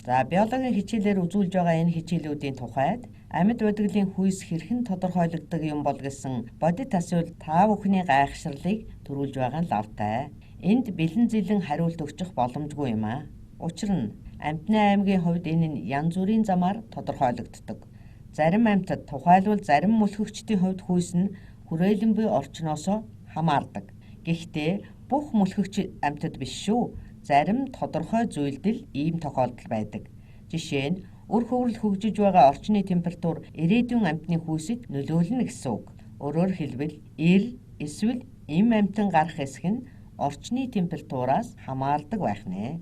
За биологийн хичээлээр үзүүлж байгаа энэ хичээлүүдийн тухайд амьд удирдлын хүйс хэрхэн тодорхойлогддог юм бол гэсэн бодит асуулт та бүхний гайхшрлыг төрүүлж байгаа нь лавтай. Энд бэлэн зэлэн хариулт өгчих боломжгүй юм аа. Учир нь амтны аймгийн хувьд энэ нь янз бүрийн замаар тодорхойлогддог. Зарим амьтад тухайлбал зарим мөлхөгчдийн хувьд хүйс нь хүрээлэн буй орчноос хамаардаг. Гэхдээ бүх мөлхөгч амьтад биш шүү. Зарим тодорхой зүйлдэл ийм тохиолдол байдаг. Жишээ нь үр хөврөл хөгжиж байгаа орчны температур ирээдүйн амьтны хүйсэд нөлөөлнө гэсэн үг. Өөрөөр хэлбэл эр эсвэл эм амьтан гарах эсэх нь орчны температураас хамаардаг байх нэ.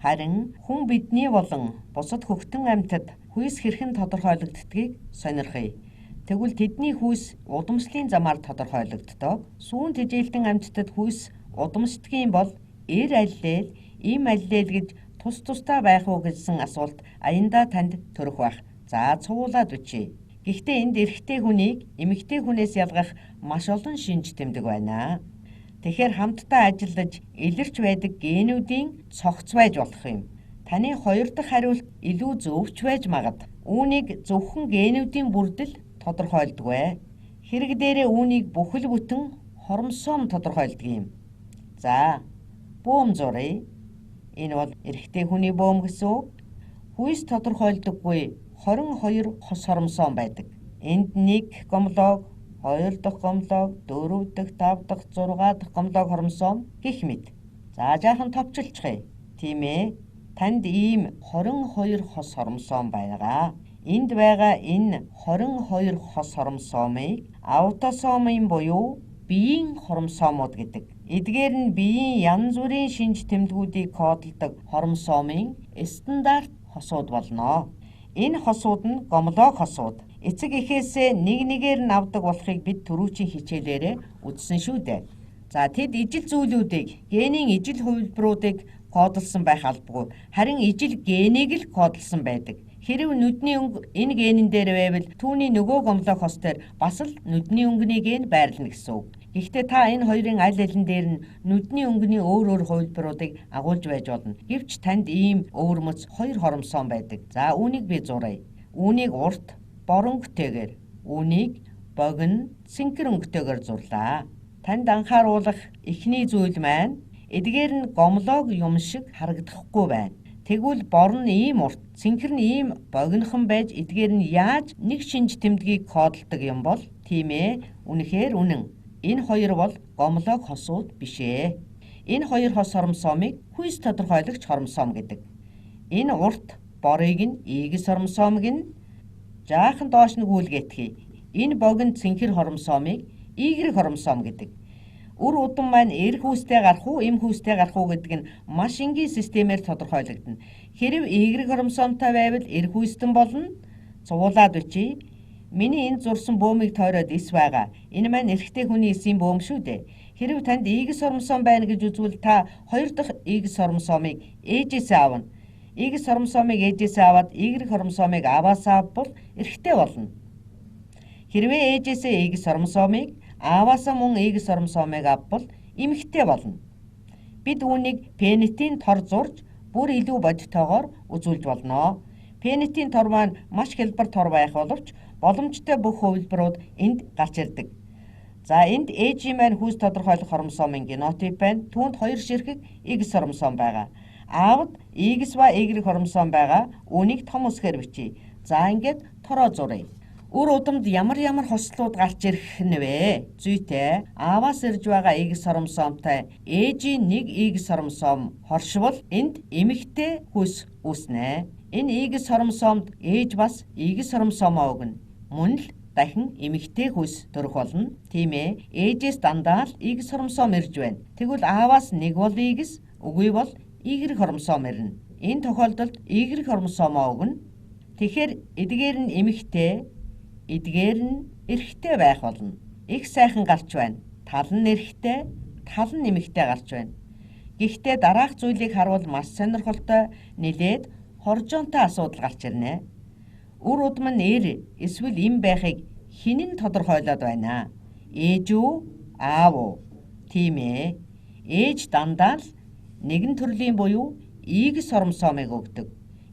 Харин хүн бидний болон бусад хөгтөн амьтад хүйс хэрхэн тодорхойлогддгийг сонирхъя. Тэгвэл тэдний хүйс удамшлын замаар тодорхойлогддог. Сүүн тэжээлтэн амьтдад хүйс удамшдгийн бол эр аллeel, эм аллeel гэж тус тустай байх уу гэсэн асуулт аяндаа танд төрөх байх. За цуулаад бичье. Гэхдээ энд эрэгтэй хүнийг эмэгтэй хүнээс ялгах маш олон шинж тэмдэг байна. Тэгэхээр хамтдаа ажиллаж илэрч байдаг генүүдийн цогц байж болох юм. Таны хоёр дахь хариулт илүү зөвч байж магад. Үүнийг зөвхөн генүүдийн бүрдэл тодорхойлдог бай. Хэрэг дээрээ үүнийг бүхэл бүтэн хоромсоом тодорхойлдог юм. За, бөөм зуръя. Энэ бол эрэгтэй хүний бөөм гэсэн үг. Хүйс тодорхойлдоггүй 22 хос хоромсоом байдаг. Энд 1 гомлог, 2 дахь гомлог, 4 дахь, 5 дахь, 6 дахь гомлог хоромсоом гэх мэт. За жаахан товчлцгаая. Тийм ээ. Танд ийм 22 хос хоромсоом байгаа. Энд байгаа энэ 22 хос хоромсоомыг аутосомын буюу биеийн хоромсоомууд гэдэг. Эдгээр нь биеийн янз бүрийн шинж тэмдгүүдийг кодолдог хоромсоомын стандарт хосууд болно. Энэ хосууд нь гомлог хосууд. Эцэг эхээсээ нэг нэгээр нь авдаг болохыг бид түрүүчийн хичээлээрээ үзсэн шүү дээ. За тэд ижил зүйлүүдийг, генийн ижил хувилбаруудыг кодолсон байх албагүй. Харин ижил генийг л кодолсон байдаг. Хэрэв нүдний өнгө энэ генэн дээр байвал түүний нөгөө гомлог хос дээр бас л нүдний өнгөний ген байрлана гэсэн үг. Гэхдээ та энэ хоёрын аль алин дээр нь нүдний өнгөний өөр өөр хувилбаруудыг агуулж байж болно. Гэвч танд ийм өвөрмөц 2 хоромсоом байдаг. За үүнийг би зуръя. Үүнийг урт, бор өнгөтэйгээр, үүнийг богино, цэнхэр өнгөтэйгээр зурлаа. Танд анхааруулах эхний зүйл маань эдгээр нь гомлог юм шиг харагдахгүй байна. Тэгвэл бор нь ийм урт, цэнхэр нь ийм богинохон байж эдгээр нь яаж нэг шинж тэмдгийг кодолдог юм бол? Тийм ээ, үнэхээр үнэн. Энэ хоёр бол гомлог хосууд биш ээ. Энэ хоёр хос хоромсоомыг хүйс тодорхойлогч хоромсоом гэдэг. Энэ урт борыг нь эгс хоромсоомыг нь жаахан доош нь гүйлгээтгэе. Энэ богино цэнхэр хоромсоомыг игрэг хоромсоом гэдэг. Үр удам маань эр хүйстэй гарах уу, эм хүйстэй гарах уу гэдэг нь маш энгийн системээр тодорхойлогдно. Хэрэв игрэг хоромсоомтой байвал эр хүйстэн болно. Цуулаад бичье. Миний энд зурсан бөөмийг тойроод эс байгаа. Энэ маань эрэгтэй хүний эсийн бөөм шүү дээ. Хэрэв танд эгс хоромсоом байна гэж үзвэл та хоёр дахь эгс хоромсоомыг ээжээсээ авна. Эгс хоромсоомыг ээжээсээ аваад игрэг хоромсоомыг аваасаа авбал эрэгтэй болно. Хэрвээ ээжээсээ эгс хоромсоомыг ааваасаа мөн эгс хоромсоомыг авбал эмэгтэй болно. Бид үүнийг пенетийн тор зурж бүр илүү бодитойгоор үзүүлж болно. Пенетийн тор маань маш хялбар тор байх боловч боломжтой бүх хувилбарууд энд гарч ирдэг. За энд ээжийн маань хүйс тодорхойлох хоромсоомын генотип байна. Түүнд 2 ширхэг эгс хоромсоом байгаа. Аавд эгс ба игрэг хоромсоом байгаа. Үүнийг том үсгээр бичье. За ингээд тороо зуръя. Үр удамд ямар хослууд гарч ирэх нь вэ? Зүйтэй. Ааваас ирж байгаа эгс хоромсоомтой ээжийн нэг эгс хоромсоом хоршвол энд эмэгтэй хүйс үүснэ. Энэ эгс хоромсоомд ээж бас эгс хоромсоомоо өгнө. Мөн л дахин эмэгтэй хүйс төрөх болно. Тийм ээ. Ээжээс дандаа л эгс хоромсоом ирж байна. Тэгвэл ааваас нэг бол эгс, үгүй бол игрэг хоромсоом ирнэ. Энэ тохиолдолд игрэг хоромсоомоо өгнө. Тэгэхээр эдгээр нь эмэгтэй, эдгээр нь эрэгтэй байх болно. Их сайхан гарч байна. Тал нь эрэгтэй, тал нь эмэгтэй гарч байна. Гэхдээ дараах зүйлийг харуул маш сонирхолтой нэлээд хоржоонтой асуудал гарч ирнэ. Үр удам нь эр эсвэл эм байхыг хэн нь тодорхойлоод байна? Ээж үү, аав уу? Тийм ээ. Ээж дандаа л нэгэн төрлийн буюу эгс хоромсоомыг өгдөг.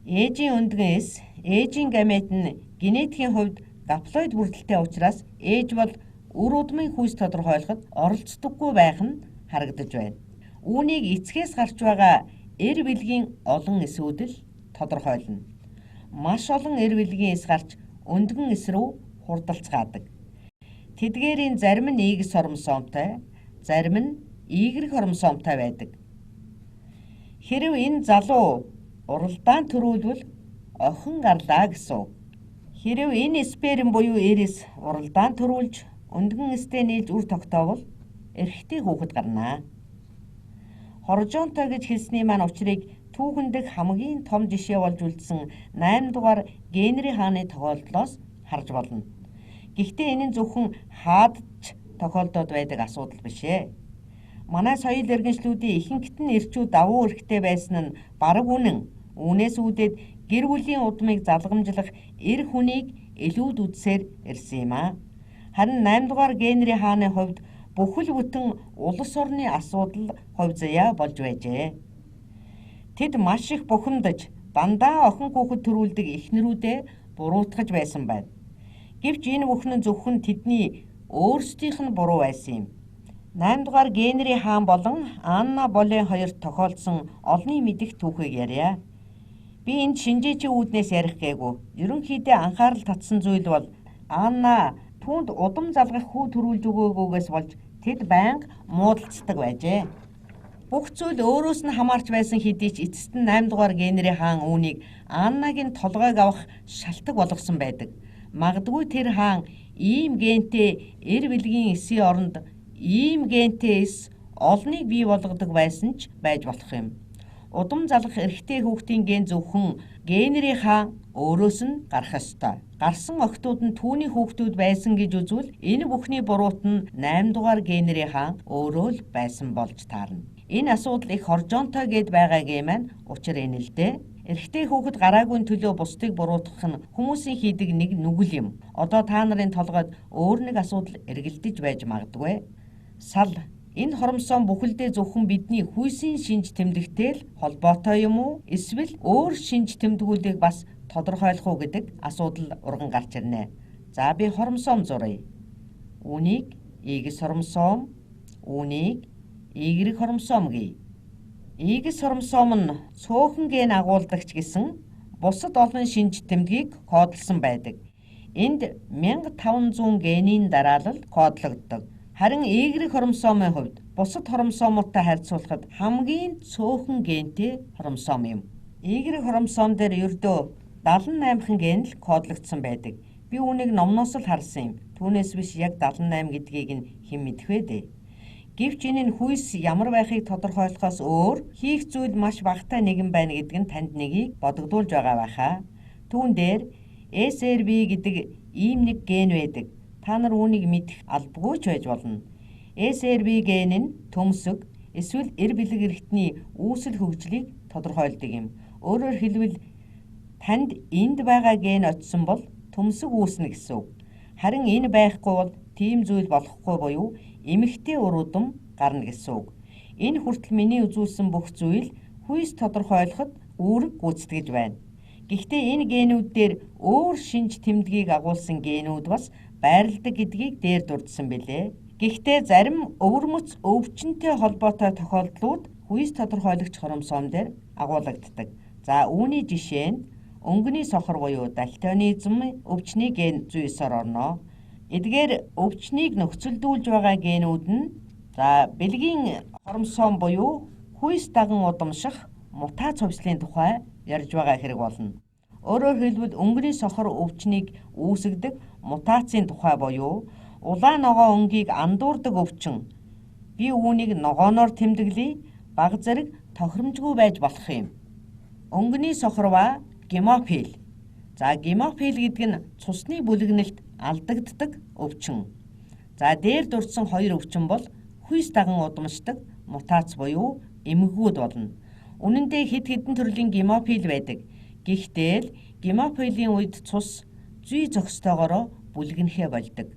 Ээжийн өндгөн ээжийн гамет нь генетикийн хувьд гаплоид бүрдэлтэй учраас ээж бол үр удмын хүйс тодорхойлоход оролцдоггүй байх нь харагдаж байна. Үүнийг эцгээс гарч байгаа эр билгийн олон эсүүдэл тодорхойлно. Маш олон эр билгийн эс гарч өндгөн эс рүү хурдалцгаадаг. Тэдгээрийн зарим нь X хромосомтой, зарим нь Y хромосомтой байдаг. Хэрэв энэ залуу уралдаан төрүүлбэл охин гарлаа гэсэн үг. Хэрэв энэ сперм буюу эрс уралдаан төрүүлж өндгөн эстэй нийлж үр тогтоовол эрэгтэй хүүхэд гарнаа. Хоржоонтой гэж хэлсний маань учрыг түүхэндх хамгийн том жишээ болж үлдсэн 8 дугаар Генри хааны тохиолдлоос харж болно. Гэхдээ энэ нь зөвхөн хаадч тохиолдоод байдаг асуудал биш ээ. Манай соёл иргэншлүүдийн ихэнхит нь эрчүүд давуу эрхтэй байсан нь бараг үнэн. Үүнээс үүдээд гэр бүлийн удмыг залгамжлах эр хүнийг илүүд үзсээр ирсэн юм а. Харин 8 дугаар Генри хааны хувьд бүхэл бүтэн улс орны асуудал хувь заяа болж байжээ. Тэд маш их бухимдаж дандаа охин хүүхэд төрүүлдэг эхнэрүүдээ буруутгаж байсан байна. Гэвч энэ бүхэн нь зөвхөн тэдний өөрсдийнх нь буруу байсан юм. 8 дугаар Генри хаан болон Анна Болен хоёрт тохиолдсон олонний мэдих түүхийг ярья. Би энд шинжээчийн үүднээс ярих гээгүй. Ерөнхийдөө анхаарал татсан зүйл бол Анна түүнд удам залгах хүү төрүүлж өгөөгөөс болж тэд байнга муудалцдаг байжээ. Бүх зүйл өөрөөс нь хамаарч байсан хэдий ч эцэст нь 8 дугаар Генри хаан үүнийг Аннагийн толгойг авах шалтгаан болгосон байдаг. Магадгүй тэр хаан ийм гентэй эр билгийн эсийн оронд ийм гентэй эс олныг бий болгодог байсан ч байж болох юм. Удам залгах эрэгтэй хүүхдийн ген зөвхөн Генри хаан өөрөөс нь гарах ёстой. Гарсан охтууд нь түүний хүүхдүүд байсан гэж үзвэл энэ бүхний буруут нь 8 дугаар Генри хаан өөрөө л байсан болж таарна. Энэ асуудал их хоржоонтой гэд байгаагийн маань учир энэ л дээ. Эрэгтэй хүүхэд гараагүй төлөө бусдыг буруутгах нь хүмүүсийн хийдэг нэг нүгэл юм. Одоо та нарын толгойд өөр нэг асуудал эргэлдэж байж магадгүй. Сал энэ хромосом бүхэлдээ зөвхөн бидний хүйсийн шинж тэмдэгтэй л холбоотой юм уу? Эсвэл өөр шинж тэмдгүүдийг бас тодорхойлох уу гэдэг асуудал урган гарч ирнэ. За би хромосом зуръя. Үүнийг X хромосом, үүнийг Y хромосом гэе. X хромосом нь цөөхөн ген агуулдагч гэсэн бусад олон шинж тэмдгийг кодолсон байдаг. Энд 1500 генийн дараалал кодлогддог. Харин Y хромосомын хувьд бусад хромосомуудтай харьцуулахад хамгийн цөөхөн гентэй хромосом юм. Y хромосом дээр ердөө 78хан ген л кодлогдсон байдаг. Би үүнийг номноос л харсан юм. Түүнээс биш яг 78 гэдгийг нь хэн мэдэх вэ дээ. Гэвч энэ нь хүйс ямар байхыг тодорхойлохоос өөр хийх зүйл маш багатай нэгэн байна гэдэг нь танд нэгийг бодогдуулж байгаа байхаа. Түүн дээр SRB гэдэг ийм нэг ген байдаг. Та нар үүнийг мэдэх албагүй ч байж болно. SRB ген нь төмсөг эсвэл эр бэлэг эрхтний үүсэл хөгжлийг тодорхойлдог юм. Өөрөөр хэлбэл танд энд байгаа ген очисон бол төмсөг үүснэ гэсэн үг. Харин энэ байхгүй бол тийм зүйл болохгүй буюу эмэгтэй ур удам гарна гэсэн үг. Энэ хүртэл миний үзүүлсэн бүх зүйл хүйс тодорхойлоход үүрэг гүйцэтгэж байна. Гэхдээ энэ генүүд дээр өөр шинж тэмдгийг агуулсан генүүд бас байрладаг гэдгийг дээр дурдсан билээ. Гэхдээ зарим өвөрмөц өвчнөтэй холбоотой тохиолдлууд хүйс тодорхойлагч хромосом дээр агуулгаддаг. За үүний жишээ нь өнгөний сохор буюу дальтонизмын өвчний ген зүйсээр орно. Эдгээр өвчнийг нөхцөлдүүлж байгаа генүүд нь бэлгийн хромосом буюу хүйс даган удамших мутац хувьслын тухай ярьж байгаа хэрэг болно. Өөрөөр хэлбэл өнгөний сохор өвчнийг үүсгэдэг мутацийн тухай буюу улаан ногоо өнгийг андуурдаг өвчин. Би үүнийг ногооноор тэмдэглэе, баг зэрэг тохиромжгүй байж болох юм. Өнгөний сохор ба гемофил. Гемофил гэдэг нь цусны бүлэгнэлт алдагддаг өвчин. Дээр дурдсан хоёр өвчин бол хүйс даган удамшдаг мутац буюу эмгэгүүд болно. Үнэн дээр хэд хэдэн төрлийн гемофил байдаг. Гэхдээ л гемофилийн үед цус зүй зохистойгоор бүлгэнхээ болдог.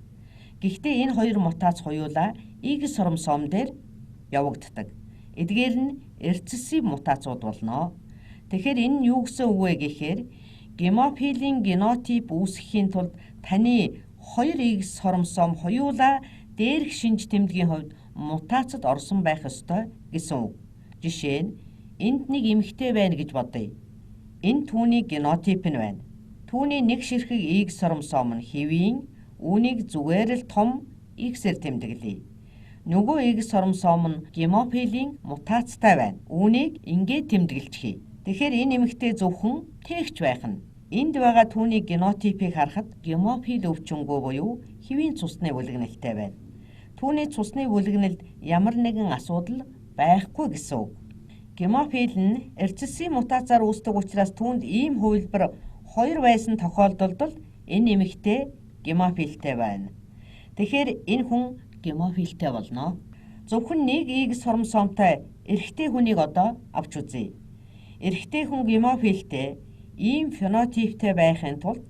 Гэхдээ энэ хоёр мутац хоёулаа X хромосом дээр явагддаг. Эдгээр нь рецессив мутацууд болно. Тэгэхээр энэ нь юу гэсэн үг вэ гэхээр гемофилийн генотип үүсгэхийн тулд таны 2 X хоромосом хоёулаа дээрх шинж тэмдгийн хувьд мутацид орсон байх ёстой гэсэн үг. Жишээ нь энд нэг эмэгтэй байна гэж бодъё. Энэ түүний генотип нь байна. Түүний нэг ширхэг X хоромосом нь хэвийн, үүнийг зүгээр л том X-ээр тэмдэглэе. Нөгөө X хоромосом нь гемофилийн мутацтай байна. Үүнийг ингээд тэмдэглэчихье. Тэгэхээр энэ эмэгтэй зөвхөн Т-ч байх нь. Энд байгаа түүний генотипийг харахад гемофил өвчнгөө буюу хэвийн цусны бүлэгнэлтэй байна. Түүний цусны бүлэгнэлд ямар нэгэн асуудал байхгүй гэсэн үг. Гемофил нь рецессив мутацаар үүсдэг учраас түүнд ийм хувилбар 2 байсан тохиолдолд энэ эмэгтэй гемофилтэй байна. Тэгэхээр энэ хүн гемофилтэй болно. Зөвхөн нэг X хоромосомтой эрэгтэй хүнийг одоо авч үзье. Эрэгтэй хүн гемофилтэй ийм фенотиптэй байхын тулд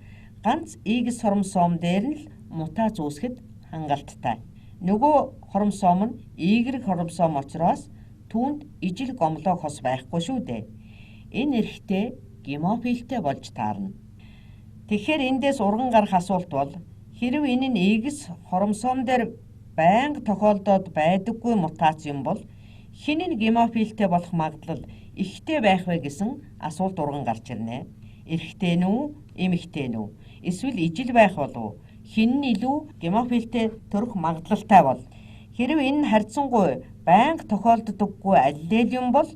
ганц X хоромосом дээр нь л мутац үүсгэхэд хангалттай. Нөгөө хоромосом нь Y хоромосом учраас түүнд ижил гомлоо хос байхгүй шүү дээ. Энэ эрэгтэй гемофилтэй болж таарна. Тэгэхээр эндээс урган гарах асуулт бол хэрэв энэ нь X хоромосом дээр байнга тохиолдоод байдаггүй мутац юм бол хэн нь гемофилтэй болох магадлал ихтэй байх вэ гэсэн асуулт урган гарч ирнэ. Эрэгтэй нь үү, эмэгтэй нь үү? Эсвэл ижил байх болов? Хэн нь илүү гемофилтэй төрөх магадлалтай бол? Хэрэв энэ нь харьцангуй байнга тохиолддоггүй аллел юм бол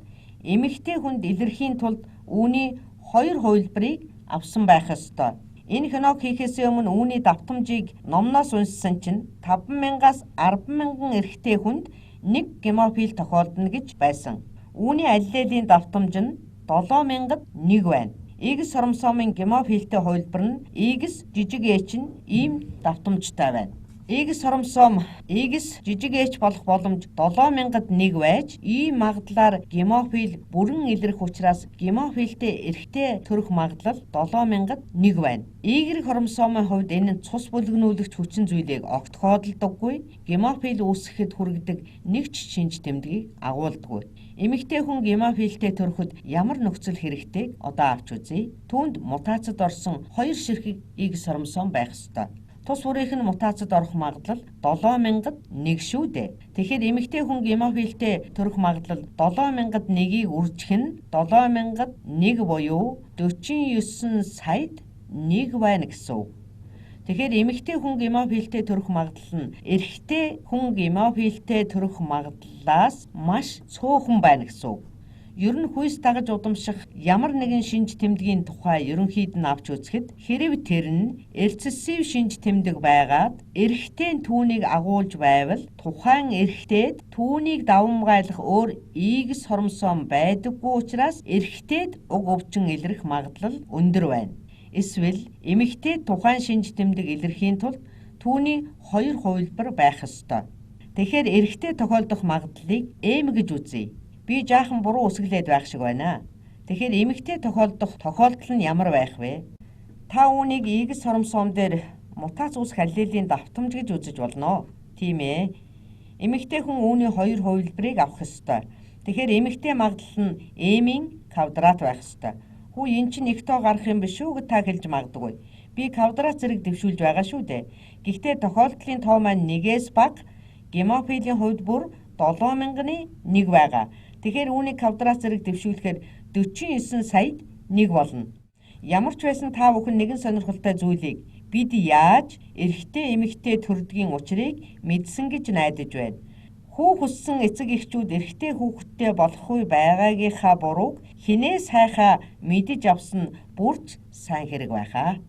эмэгтэй хүнд илэрхийн тулд үүний 2 хувилбарыг авсан байх ёстой. Энэ хяног хийхээс өмнө үүний давтамжийг номноос уншсан чинь 5,000-аас 10,000 эрэгтэй хүнд нэг гемофил тохиолдно гэж байсан. Үүний аллелийн давтамж нь 7,000-д 1 байна. X хоромосомын гемофилтэй хувилбар нь X жижиг H нь ийм давтамжтай байна. X хоромосом X жижиг H болох боломж 7,000-д 1 байж, ийм магадлалаар гемофил бүрэн илэрх учраас гемофилтэй эрэгтэй төрөх магадлал 7,000-д 1 байна. Y хоромосомын хувьд энэ нь цус бүлэгнүүлэгч хүчин зүйлийг огт хооллодоггүй, гемофил үүсгэхэд хүргэдэг нэг ч шинж тэмдгийг агуулдаггүй. Эмэгтэй хүн гемофилтэй төрөхөд ямар нөхцөл хэрэгтэйг одоо авч үзье. Түүнд мутацид орсон 2 ширхэг X хоромосом байх ёстой. Тус бүрийнх нь мутацид орох магадлал 7,000-д 1 шүү дээ. Тэгэхээр эмэгтэй хүн гемофилтэй төрөх магадлал 7,000-д 1-ийг үржих нь 7,000-д 1 буюу 49 саяд 1 байна гэсэн үг. Тэгэхээр эмэгтэй хүн гемофилтэй төрөх магадлал нь эрэгтэй хүн гемофилтэй төрөх магадлалаас маш цөөхөн байна гэсэн үг. Ер нь хүйс дагаж удамших ямар нэгэн шинж тэмдгийн тухай ерөнхийд нь авч үзэхэд хэрэв тэр нь рецессив шинж тэмдэг байгаад эрэгтэй түүнийг агуулж байвал тухайн эрэгтэйд түүнийг давамгайлах өөр X хоромосом байдаггүй учраас эрэгтэйд уг өвчин илэрх магадлал өндөр байна. Эсвэл эмэгтэй тухайн шинж тэмдэг илэрхийн тулд түүний 2 хувилбар байх ёстой. Тэгэхээр эрэгтэй тохиолдох магадлалыг M гэж үзье. Би жаахан буруу үсгэлээд байх шиг байна. Тэгэхээр эмэгтэй тохиолдох тохиолдол нь ямар байх вэ? Та үүнийг X хоромосом дээр мутац үүсэх аллелийн давтамж гэж үзэж болно. Тийм ээ. Эмэгтэй хүн үүний 2 хувилбарыг авах ёстой. Тэгэхээр эмэгтэй магадлал нь M-ийн квадрат байх ёстой. Хүү эн чинь их тоо гарах юм биш үү гэж та хэлж магадгүй. Би квадрат зэрэг дэвшүүлж байгаа шүү дээ. Гэхдээ тохиолдлын тоо маань 1-ээс бага, гемофилийн хувьд бүр 7,000-ны 1 байгаа. Тэгэхээр үүнийг квадрат зэрэг дэвшүүлэхээр 49 саяд 1 болно. Ямар ч байсан та бүхэн нэгэн сонирхолтой зүйлийг бид яаж эрэгтэй эмэгтэй төрдгийн учрыг мэдсэн гэж найдаж байна. Хүү хүссэн эцэг эхчүүд эрэгтэй хүүхэдтэй болохгүй байгаагийнхаа бурууг хинээс хайхаа мэдэж авсан бүрч сайн хэрэг байхаа.